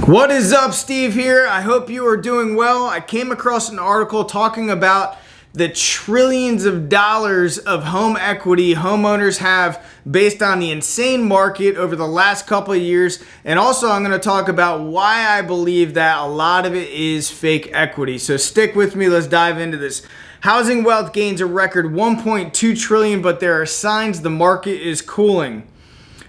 What is up, Steve here? I hope you are doing well. I came across an article talking about the trillions of dollars of home equity homeowners have based on the insane market over the last couple of years. And also I'm going to talk about why I believe that a lot of it is fake equity. So stick with me. Let's dive into this. Housing wealth gains a record 1.2 trillion, but there are signs the market is cooling.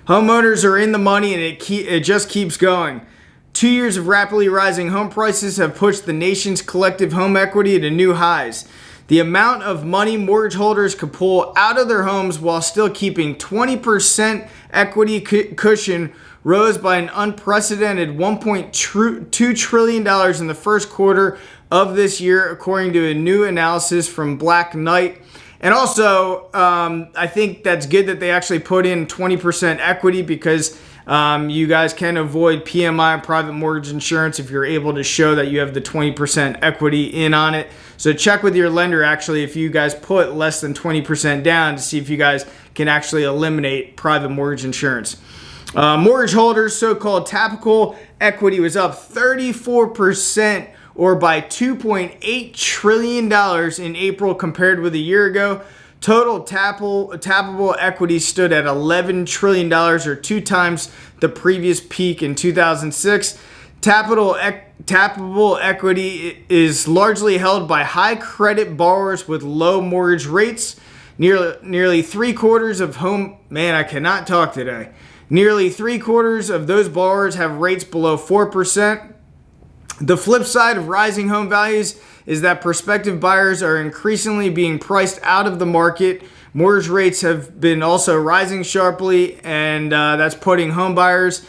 Homeowners are in the money and it just keeps going. 2 years of rapidly rising home prices have pushed the nation's collective home equity to new highs. The amount of money mortgage holders could pull out of their homes while still keeping 20% equity cushion rose by an unprecedented $1.2 trillion in the first quarter of this year, according to a new analysis from Black Knight. And also, I think that's good that they actually put in 20% equity because you guys can avoid PMI and private mortgage insurance if you're able to show that you have the 20% equity in on it. So check with your lender actually if you guys put less than 20% down to see if you guys can actually eliminate private mortgage insurance. Mortgage holders, so-called tappable equity, was up 34% or by $2.8 trillion in April compared with a year ago. Total tappable equity stood at $11 trillion, or 2 times the previous peak in 2006. Tappable equity is largely held by high credit borrowers with low mortgage rates. Nearly 3/4 of Nearly 3/4 of those borrowers have rates below 4%. The flip side of rising home values is that prospective buyers are increasingly being priced out of the market. Mortgage rates have been also rising sharply, and that's putting home buyers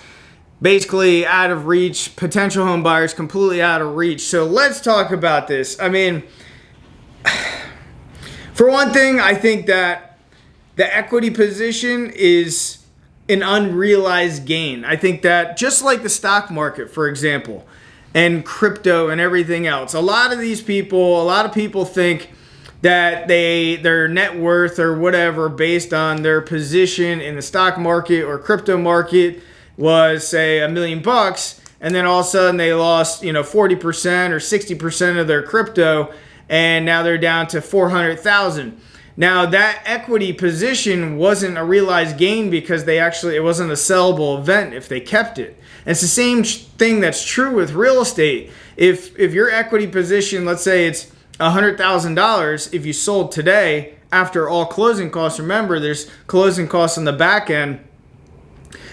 basically out of reach, potential home buyers completely out of reach. So let's talk about this. I mean, for one thing, I think that the equity position is an unrealized gain. I think that just like the stock market, for example, and crypto and everything else, a lot of people think that their net worth or whatever based on their position in the stock market or crypto market was, say, $1 million, and then all of a sudden they lost 40% or 60% of their crypto, and now they're down to 400,000. Now that equity position wasn't a realized gain because it wasn't a sellable event if they kept it. And it's the same thing that's true with real estate. If your equity position, let's say it's $100,000, if you sold today after all closing costs, remember there's closing costs on the back end,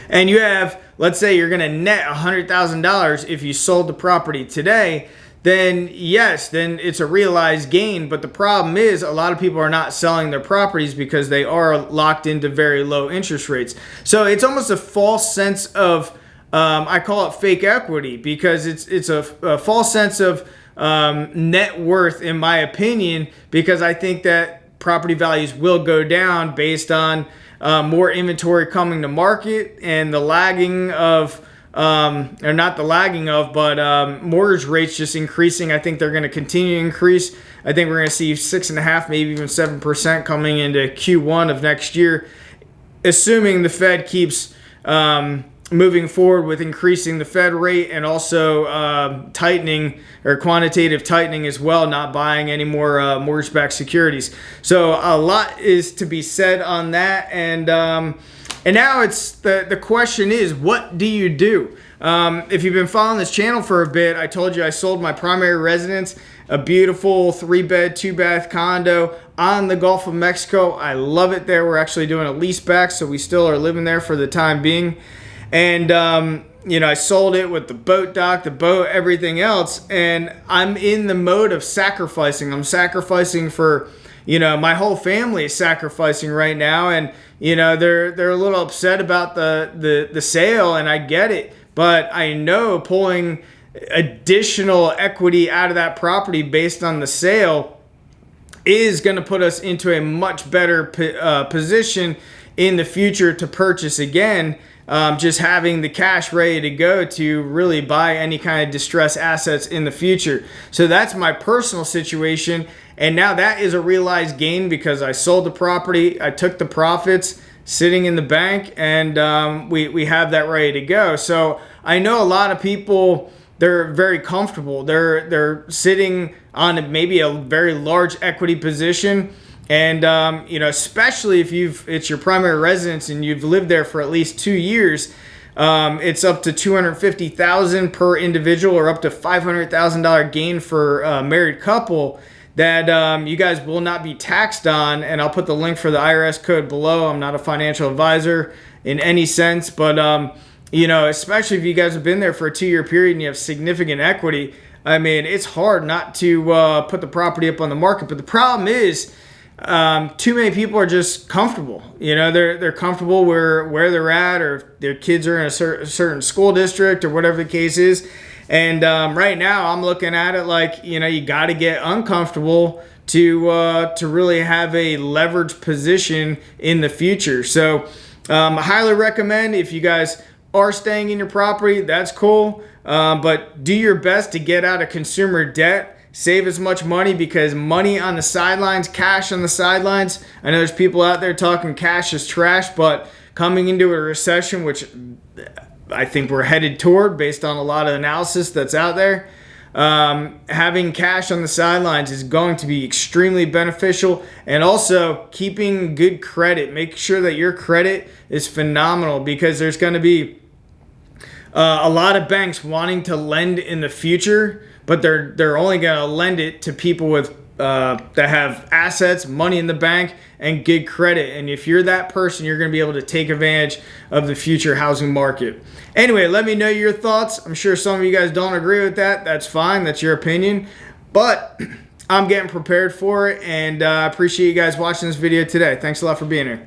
and you have, let's say you're going to net $100,000 if you sold the property today, then yes, then it's a realized gain. But the problem is a lot of people are not selling their properties because they are locked into very low interest rates. So it's almost a false sense of, I call it fake equity, because it's a false sense of net worth, in my opinion, because I think that property values will go down based on more inventory coming to market and the lagging of, or not the lagging of, but mortgage rates just increasing. I think they're going to continue to increase. I think we're going to see 6.5%, maybe even 7% coming into Q1 of next year, assuming the Fed keeps moving forward with increasing the Fed rate and also tightening, or quantitative tightening as well, not buying any more mortgage-backed securities. So a lot is to be said on that, and now it's the question is, what do you do? If you've been following this channel for a bit, I told you I sold my primary residence, a beautiful 3-bed, 2-bath condo on the Gulf of Mexico. I love it there. We're actually doing a lease back, so we still are living there for the time being. And, I sold it with the boat dock, the boat, everything else. And I'm in the mode of sacrificing. I'm sacrificing for, my whole family is sacrificing right now. And, they're a little upset about the sale, and I get it. But I know pulling additional equity out of that property based on the sale is going to put us into a much better position in the future to purchase again. Just having the cash ready to go to really buy any kind of distressed assets in the future. So that's my personal situation. And now that is a realized gain because I sold the property, I took the profits, sitting in the bank, and we have that ready to go. So I know a lot of people, they're very comfortable. They're sitting on maybe a very large equity position, and especially if it's your primary residence and you've lived there for at least 2 years. It's up to $250,000 per individual, or up to $500,000 gain for a married couple that you guys will not be taxed on. And I'll put the link for the IRS code below. I'm not a financial advisor in any sense, but especially if you guys have been there for a 2-year period and you have significant equity, I mean, it's hard not to put the property up on the market. But the problem is, too many people are just comfortable. They're comfortable where they're at, or if their kids are in a certain school district or whatever the case is. And right now I'm looking at it like, you got to get uncomfortable to really have a leveraged position in the future. So I highly recommend, if you guys are staying in your property, that's cool. But do your best to get out of consumer debt. Save as much money, because money on the sidelines, cash on the sidelines. I know there's people out there talking cash is trash, but coming into a recession, which I think we're headed toward based on a lot of analysis that's out there, having cash on the sidelines is going to be extremely beneficial. And also keeping good credit. Make sure that your credit is phenomenal, because there's going to be a lot of banks wanting to lend in the future, but they're only going to lend it to people with that have assets, money in the bank, and good credit. And if you're that person, you're going to be able to take advantage of the future housing market. Anyway, let me know your thoughts. I'm sure some of you guys don't agree with that. That's fine. That's your opinion. But I'm getting prepared for it, and I appreciate you guys watching this video today. Thanks a lot for being here.